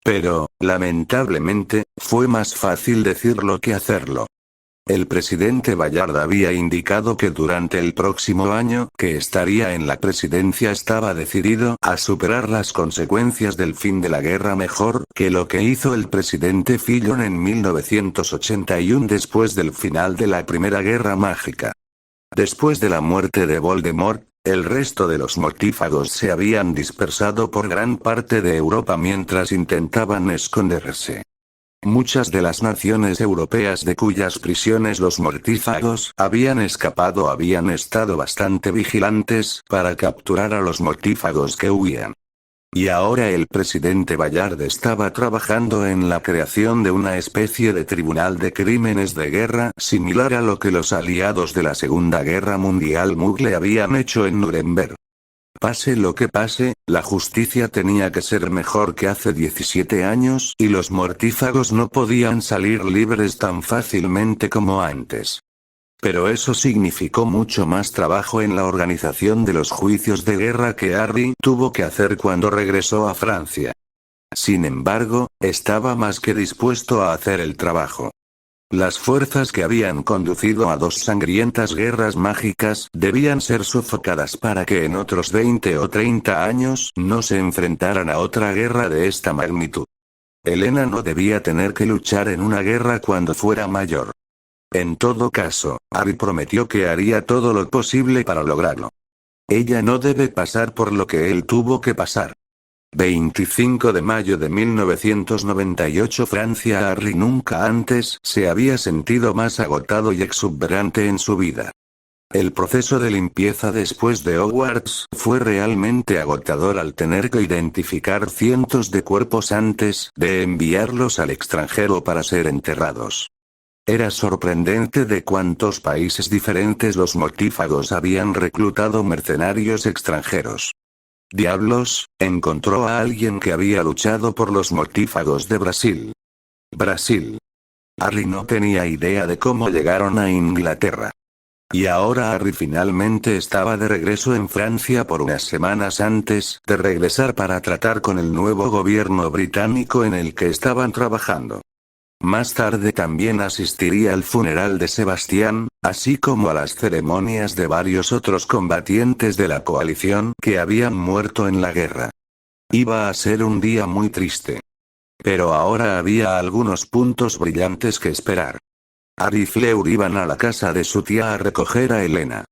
Pero, lamentablemente, fue más fácil decirlo que hacerlo. El presidente Bayard había indicado que durante el próximo año que estaría en la presidencia estaba decidido a superar las consecuencias del fin de la guerra mejor que lo que hizo el presidente Fillon en 1981 después del final de la Primera Guerra Mágica. Después de la muerte de Voldemort, el resto de los mortífagos se habían dispersado por gran parte de Europa mientras intentaban esconderse. Muchas de las naciones europeas de cuyas prisiones los mortífagos habían escapado habían estado bastante vigilantes para capturar a los mortífagos que huían. Y ahora el presidente Bayard estaba trabajando en la creación de una especie de tribunal de crímenes de guerra similar a lo que los aliados de la Segunda Guerra Mundial Muggle habían hecho en Nuremberg. Pase lo que pase, la justicia tenía que ser mejor que hace 17 años y los mortífagos no podían salir libres tan fácilmente como antes. Pero eso significó mucho más trabajo en la organización de los juicios de guerra que Harry tuvo que hacer cuando regresó a Francia. Sin embargo, estaba más que dispuesto a hacer el trabajo. Las fuerzas que habían conducido a 2 sangrientas guerras mágicas debían ser sofocadas para que en otros 20 o 30 años no se enfrentaran a otra guerra de esta magnitud. Helena no debía tener que luchar en una guerra cuando fuera mayor. En todo caso, Harry prometió que haría todo lo posible para lograrlo. Ella no debe pasar por lo que él tuvo que pasar. 25 de mayo de 1998 Francia. Harry nunca antes se había sentido más agotado y exuberante en su vida. El proceso de limpieza después de Hogwarts fue realmente agotador al tener que identificar cientos de cuerpos antes de enviarlos al extranjero para ser enterrados. Era sorprendente de cuántos países diferentes los mortífagos habían reclutado mercenarios extranjeros. Diablos, encontró a alguien que había luchado por los mortífagos de Brasil. Brasil. Harry no tenía idea de cómo llegaron a Inglaterra. Y ahora Harry finalmente estaba de regreso en Francia por unas semanas antes de regresar para tratar con el nuevo gobierno británico en el que estaban trabajando. Más tarde también asistiría al funeral de Sebastián, así como a las ceremonias de varios otros combatientes de la coalición que habían muerto en la guerra. Iba a ser un día muy triste. Pero ahora había algunos puntos brillantes que esperar. Harry y Fleur iban a la casa de su tía a recoger a Helena.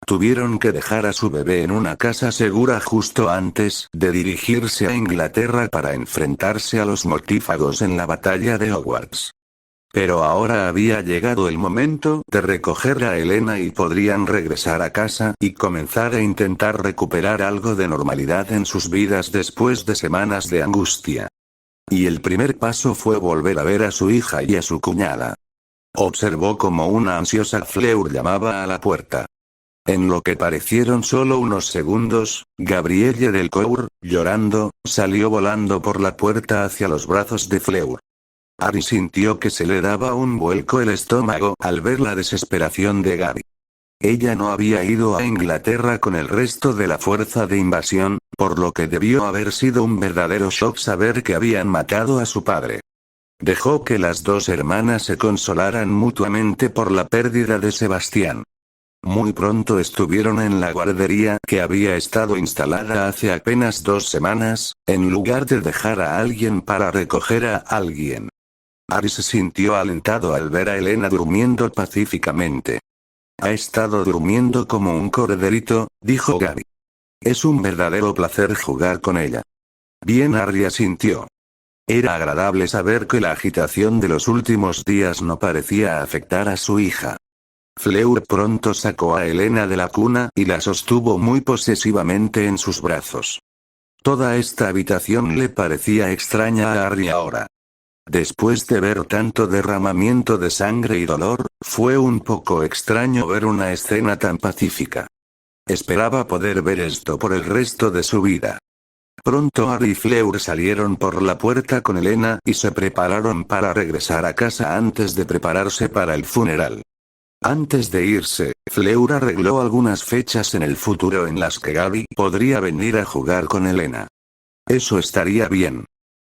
Tuvieron que dejar a su bebé en una casa segura justo antes de dirigirse a Inglaterra para enfrentarse a los mortífagos en la batalla de Hogwarts. Pero ahora había llegado el momento de recoger a Helena y podrían regresar a casa y comenzar a intentar recuperar algo de normalidad en sus vidas después de semanas de angustia. Y el primer paso fue volver a ver a su hija y a su cuñada. Observó como una ansiosa Fleur llamaba a la puerta. En lo que parecieron solo unos segundos, Gabrielle Delcourt, llorando, salió volando por la puerta hacia los brazos de Fleur. Harry sintió que se le daba un vuelco el estómago al ver la desesperación de Gaby. Ella no había ido a Inglaterra con el resto de la fuerza de invasión, por lo que debió haber sido un verdadero shock saber que habían matado a su padre. Dejó que las dos hermanas se consolaran mutuamente por la pérdida de Sebastián. Muy pronto estuvieron en la guardería que había estado instalada hace apenas 2 semanas, en lugar de dejar a alguien para recoger a alguien. Harry se sintió alentado al ver a Helena durmiendo pacíficamente. Ha estado durmiendo como un corderito, dijo Gaby. Es un verdadero placer jugar con ella. Bien, Harry asintió. Era agradable saber que la agitación de los últimos días no parecía afectar a su hija. Fleur pronto sacó a Helena de la cuna y la sostuvo muy posesivamente en sus brazos. Toda esta habitación le parecía extraña a Harry ahora. Después de ver tanto derramamiento de sangre y dolor, fue un poco extraño ver una escena tan pacífica. Esperaba poder ver esto por el resto de su vida. Pronto Harry y Fleur salieron por la puerta con Helena y se prepararon para regresar a casa antes de prepararse para el funeral. Antes de irse, Fleur arregló algunas fechas en el futuro en las que Gaby podría venir a jugar con Helena. Eso estaría bien.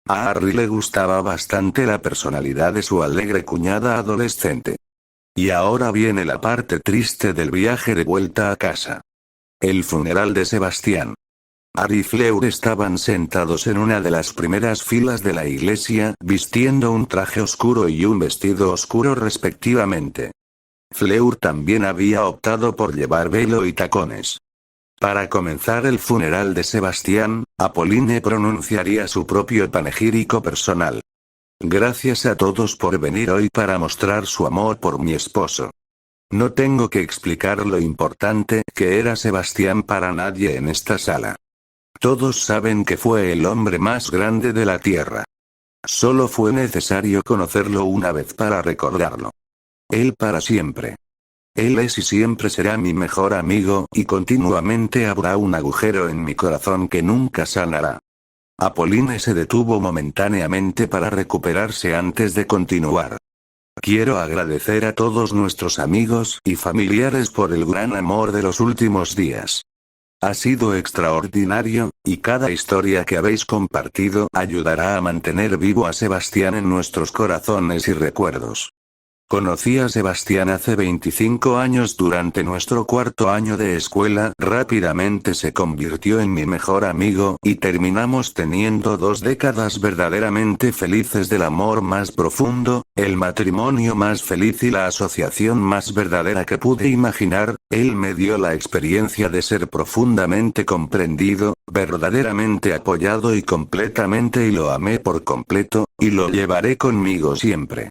A Harry le gustaba bastante la personalidad de su alegre cuñada adolescente. Y ahora viene la parte triste del viaje de vuelta a casa. El funeral de Sebastián. Harry y Fleur estaban sentados en una de las primeras filas de la iglesia, vistiendo un traje oscuro y un vestido oscuro respectivamente. Fleur también había optado por llevar velo y tacones. Para comenzar el funeral de Sebastián, Apolline pronunciaría su propio panegírico personal. Gracias a todos por venir hoy para mostrar su amor por mi esposo. No tengo que explicar lo importante que era Sebastián para nadie en esta sala. Todos saben que fue el hombre más grande de la Tierra. Solo fue necesario conocerlo una vez para recordarlo. Él para siempre. Él es y siempre será mi mejor amigo, y continuamente habrá un agujero en mi corazón que nunca sanará. Apolline se detuvo momentáneamente para recuperarse antes de continuar. Quiero agradecer a todos nuestros amigos y familiares por el gran amor de los últimos días. Ha sido extraordinario, y cada historia que habéis compartido ayudará a mantener vivo a Sebastián en nuestros corazones y recuerdos. Conocí a Sebastián hace 25 años durante nuestro 4º año de escuela, rápidamente se convirtió en mi mejor amigo y terminamos teniendo 2 décadas verdaderamente felices del amor más profundo, el matrimonio más feliz y la asociación más verdadera que pude imaginar. Él me dio la experiencia de ser profundamente comprendido, verdaderamente apoyado y completamente, y lo amé por completo, y lo llevaré conmigo siempre.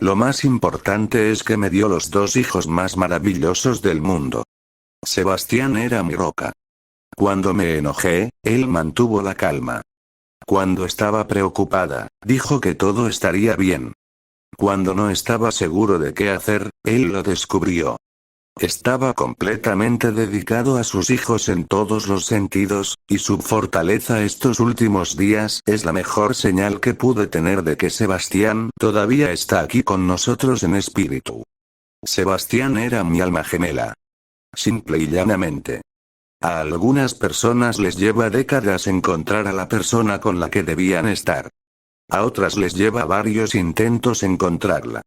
Lo más importante es que me dio los dos hijos más maravillosos del mundo. Sebastián era mi roca. Cuando me enojé, él mantuvo la calma. Cuando estaba preocupada, dijo que todo estaría bien. Cuando no estaba seguro de qué hacer, él lo descubrió. Estaba completamente dedicado a sus hijos en todos los sentidos, y su fortaleza estos últimos días es la mejor señal que pude tener de que Sebastián todavía está aquí con nosotros en espíritu. Sebastián era mi alma gemela. Simple y llanamente. A algunas personas les lleva décadas encontrar a la persona con la que debían estar. A otras les lleva varios intentos encontrarla.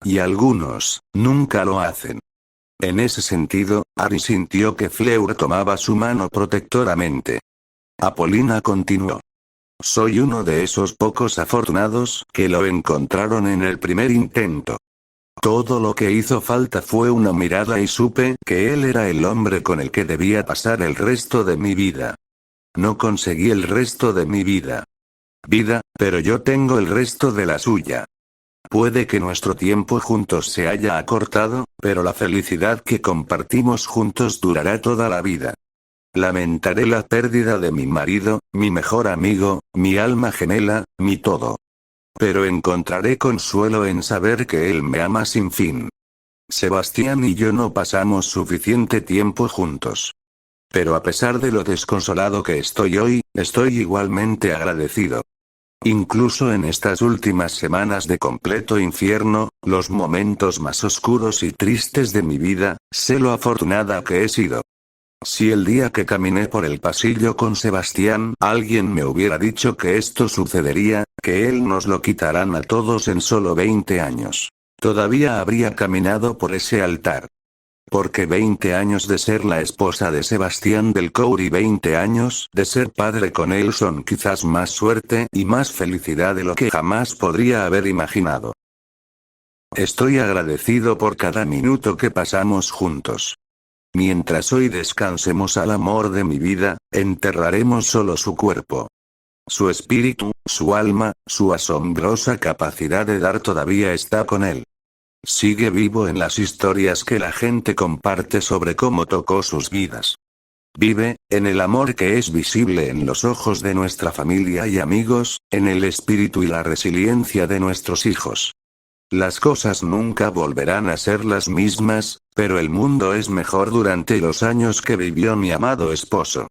Y algunos, nunca lo hacen. En ese sentido, Harry sintió que Fleur tomaba su mano protectoramente. Apolina continuó. Soy uno de esos pocos afortunados que lo encontraron en el primer intento. Todo lo que hizo falta fue una mirada y supe que él era el hombre con el que debía pasar el resto de mi vida. No conseguí el resto de mi vida, pero yo tengo el resto de la suya. Puede que nuestro tiempo juntos se haya acortado, pero la felicidad que compartimos juntos durará toda la vida. Lamentaré la pérdida de mi marido, mi mejor amigo, mi alma gemela, mi todo. Pero encontraré consuelo en saber que él me ama sin fin. Sebastián y yo no pasamos suficiente tiempo juntos. Pero a pesar de lo desconsolado que estoy hoy, estoy igualmente agradecido. Incluso en estas últimas semanas de completo infierno, los momentos más oscuros y tristes de mi vida, sé lo afortunada que he sido. Si el día que caminé por el pasillo con Sebastián alguien me hubiera dicho que esto sucedería, que él nos lo quitarán a todos en solo 20 años, todavía habría caminado por ese altar. Porque 20 años de ser la esposa de Sebastián Delcourt y 20 años de ser padre con él son quizás más suerte y más felicidad de lo que jamás podría haber imaginado. Estoy agradecido por cada minuto que pasamos juntos. Mientras hoy descansemos al amor de mi vida, enterraremos solo su cuerpo. Su espíritu, su alma, su asombrosa capacidad de dar todavía está con él. Sigue vivo en las historias que la gente comparte sobre cómo tocó sus vidas. Vive, en el amor que es visible en los ojos de nuestra familia y amigos, en el espíritu y la resiliencia de nuestros hijos. Las cosas nunca volverán a ser las mismas, pero el mundo es mejor durante los años que vivió mi amado esposo.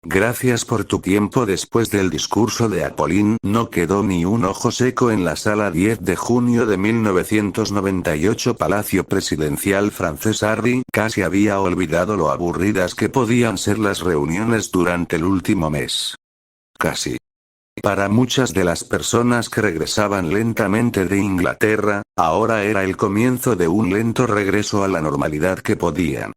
Gracias por tu tiempo. Después del discurso de Apolline no quedó ni un ojo seco en la sala 10 de junio de 1998 Palacio Presidencial francés. Harry casi había olvidado lo aburridas que podían ser las reuniones durante el último mes. Casi. Para muchas de las personas que regresaban lentamente de Inglaterra, ahora era el comienzo de un lento regreso a la normalidad que podían.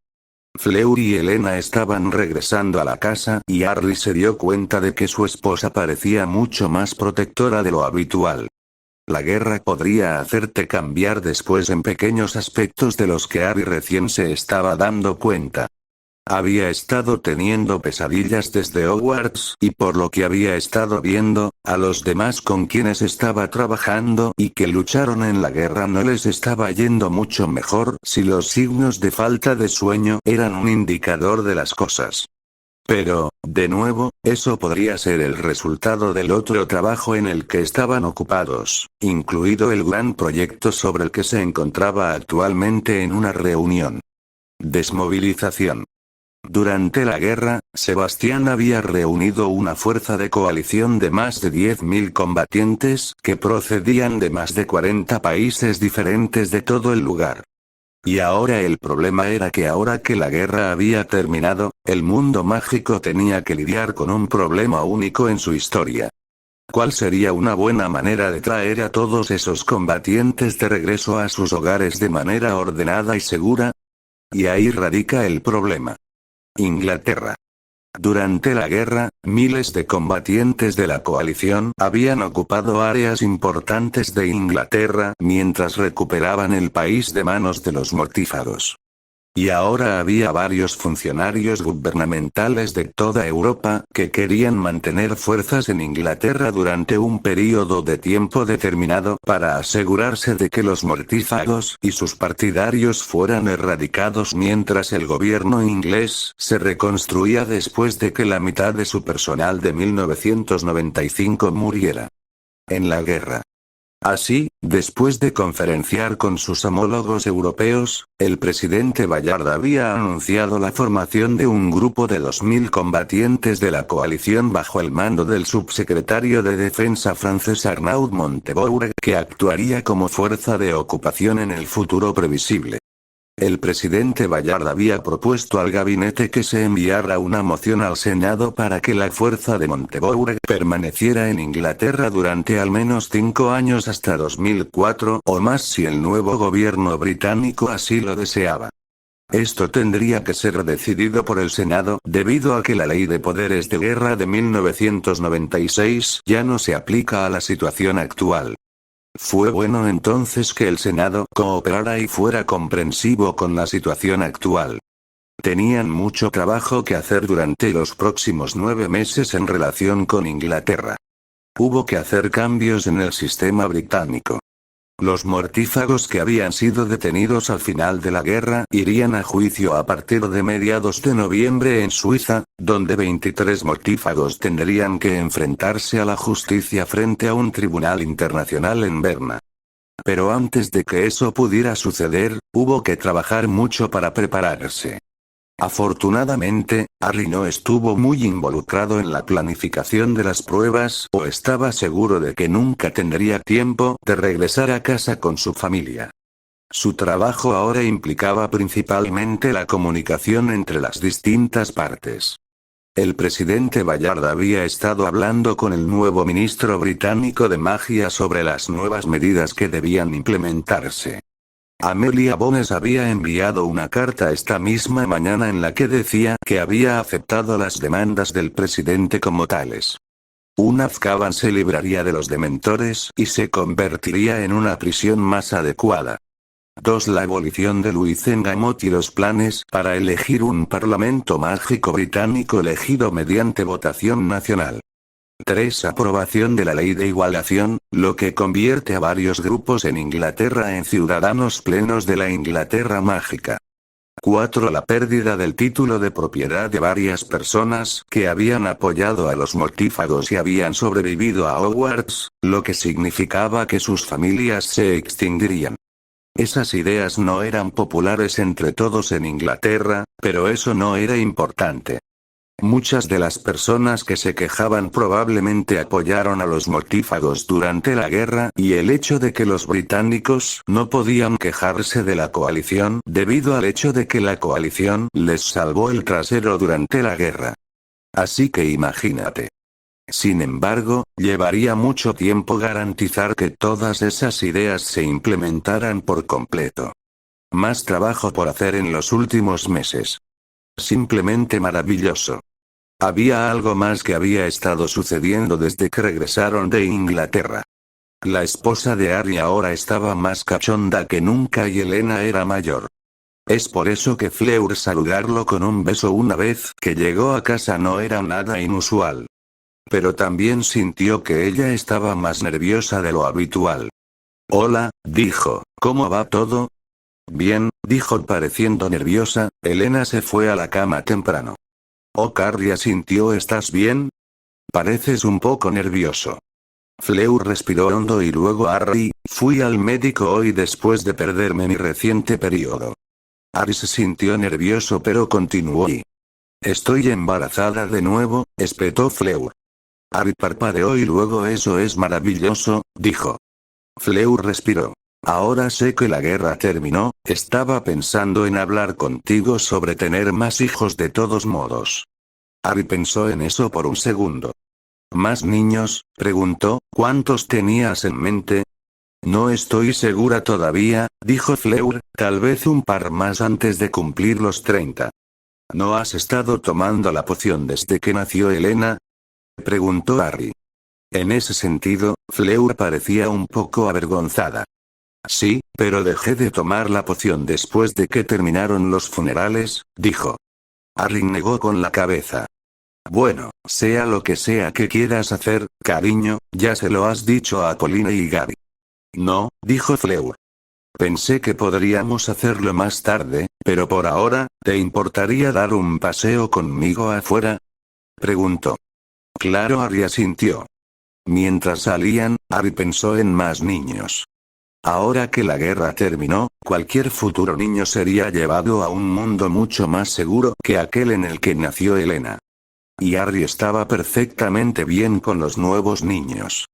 Fleur y Elena estaban regresando a la casa y Harry se dio cuenta de que su esposa parecía mucho más protectora de lo habitual. La guerra podría hacerte cambiar después en pequeños aspectos de los que Harry recién se estaba dando cuenta. Había estado teniendo pesadillas desde Hogwarts y por lo que había estado viendo, a los demás con quienes estaba trabajando y que lucharon en la guerra no les estaba yendo mucho mejor si los signos de falta de sueño eran un indicador de las cosas. Pero, de nuevo, eso podría ser el resultado del otro trabajo en el que estaban ocupados, incluido el gran proyecto sobre el que se encontraba actualmente en una reunión. Desmovilización. Durante la guerra, Sebastián había reunido una fuerza de coalición de más de 10.000 combatientes que procedían de más de 40 países diferentes de todo el lugar. Y ahora el problema era que ahora que la guerra había terminado, el mundo mágico tenía que lidiar con un problema único en su historia. ¿Cuál sería una buena manera de traer a todos esos combatientes de regreso a sus hogares de manera ordenada y segura? Y ahí radica el problema. Inglaterra. Durante la guerra, miles de combatientes de la coalición habían ocupado áreas importantes de Inglaterra mientras recuperaban el país de manos de los mortífagos. Y ahora había varios funcionarios gubernamentales de toda Europa que querían mantener fuerzas en Inglaterra durante un período de tiempo determinado para asegurarse de que los mortífagos y sus partidarios fueran erradicados mientras el gobierno inglés se reconstruía después de que la mitad de su personal de 1995 muriera en la guerra. Así, después de conferenciar con sus homólogos europeos, el presidente Bayard había anunciado la formación de un grupo de 2000 combatientes de la coalición bajo el mando del subsecretario de Defensa francés Arnaud Montebourg, que actuaría como fuerza de ocupación en el futuro previsible. El presidente Bayard había propuesto al gabinete que se enviara una moción al Senado para que la fuerza de Montebourg permaneciera en Inglaterra durante al menos 5 años hasta 2004 o más si el nuevo gobierno británico así lo deseaba. Esto tendría que ser decidido por el Senado, debido a que la Ley de Poderes de Guerra de 1996 ya no se aplica a la situación actual. Fue bueno entonces que el Senado cooperara y fuera comprensivo con la situación actual. Tenían mucho trabajo que hacer durante los próximos 9 meses en relación con Inglaterra. Hubo que hacer cambios en el sistema británico. Los mortífagos que habían sido detenidos al final de la guerra irían a juicio a partir de mediados de noviembre en Suiza, donde 23 mortífagos tendrían que enfrentarse a la justicia frente a un tribunal internacional en Berna. Pero antes de que eso pudiera suceder, hubo que trabajar mucho para prepararse. Afortunadamente, Harry no estuvo muy involucrado en la planificación de las pruebas o estaba seguro de que nunca tendría tiempo de regresar a casa con su familia. Su trabajo ahora implicaba principalmente la comunicación entre las distintas partes. El presidente Bayard había estado hablando con el nuevo ministro británico de magia sobre las nuevas medidas que debían implementarse. Amelia Bones había enviado una carta esta misma mañana en la que decía que había aceptado las demandas del presidente como tales. Azkaban se libraría de los dementores y se convertiría en una prisión más adecuada. 2. La abolición de Luizengamot y los planes para elegir un parlamento mágico británico elegido mediante votación nacional. 3. Aprobación de la ley de igualación, lo que convierte a varios grupos en Inglaterra en ciudadanos plenos de la Inglaterra mágica. 4. La pérdida del título de propiedad de varias personas que habían apoyado a los mortífagos y habían sobrevivido a Hogwarts, lo que significaba que sus familias se extinguirían. Esas ideas no eran populares entre todos en Inglaterra, pero eso no era importante. Muchas de las personas que se quejaban probablemente apoyaron a los mortífagos durante la guerra y el hecho de que los británicos no podían quejarse de la coalición debido al hecho de que la coalición les salvó el trasero durante la guerra. Así que imagínate. Sin embargo, llevaría mucho tiempo garantizar que todas esas ideas se implementaran por completo. Más trabajo por hacer en los últimos meses. Simplemente maravilloso. Había algo más que había estado sucediendo desde que regresaron de Inglaterra. La esposa de Harry ahora estaba más cachonda que nunca y Elena era mayor. Es por eso que Fleur saludarlo con un beso una vez que llegó a casa no era nada inusual. Pero también sintió que ella estaba más nerviosa de lo habitual. Hola, dijo, ¿cómo va todo? Bien, dijo pareciendo nerviosa. Elena se fue a la cama temprano. Oh, Harry asintió. ¿Estás bien? Pareces un poco nervioso. Fleur respiró hondo y luego Harry, fui al médico hoy después de perderme mi reciente periodo. Harry se sintió nervioso pero continuó y... Estoy embarazada de nuevo, espetó Fleur. Harry parpadeó y luego eso es maravilloso, dijo. Fleur respiró. Ahora sé que la guerra terminó, estaba pensando en hablar contigo sobre tener más hijos de todos modos. Harry pensó en eso por un segundo. ¿Más niños? Preguntó. ¿Cuántos tenías en mente? No estoy segura todavía, dijo Fleur, tal vez un par más antes de cumplir los 30. ¿No has estado tomando la poción desde que nació Elena? Preguntó Harry. En ese sentido, Fleur parecía un poco avergonzada. Sí, pero dejé de tomar la poción después de que terminaron los funerales, dijo. Harry negó con la cabeza. Bueno, sea lo que sea que quieras hacer, cariño, ya se lo has dicho a Pauline y Gary. No, dijo Fleur. Pensé que podríamos hacerlo más tarde, pero por ahora, ¿te importaría dar un paseo conmigo afuera? Preguntó. Claro, Harry asintió. Mientras salían, Harry pensó en más niños. Ahora que la guerra terminó, cualquier futuro niño sería llevado a un mundo mucho más seguro que aquel en el que nació Elena. Y Harry estaba perfectamente bien con los nuevos niños.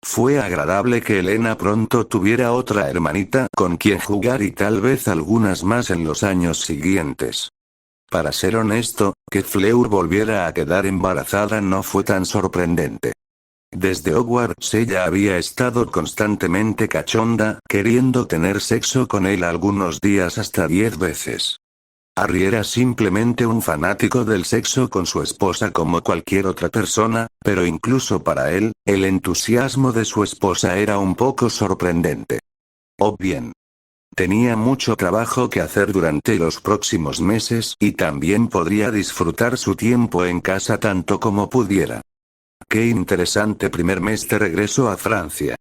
Fue agradable que Elena pronto tuviera otra hermanita con quien jugar y tal vez algunas más en los años siguientes. Para ser honesto, que Fleur volviera a quedar embarazada no fue tan sorprendente. Desde Hogwarts ella había estado constantemente cachonda, queriendo tener sexo con él algunos días hasta 10 veces. Harry era simplemente un fanático del sexo con su esposa como cualquier otra persona, pero incluso para él, el entusiasmo de su esposa era un poco sorprendente. O bien. Tenía mucho trabajo que hacer durante los próximos meses y también podría disfrutar su tiempo en casa tanto como pudiera. Qué interesante primer mes de regreso a Francia.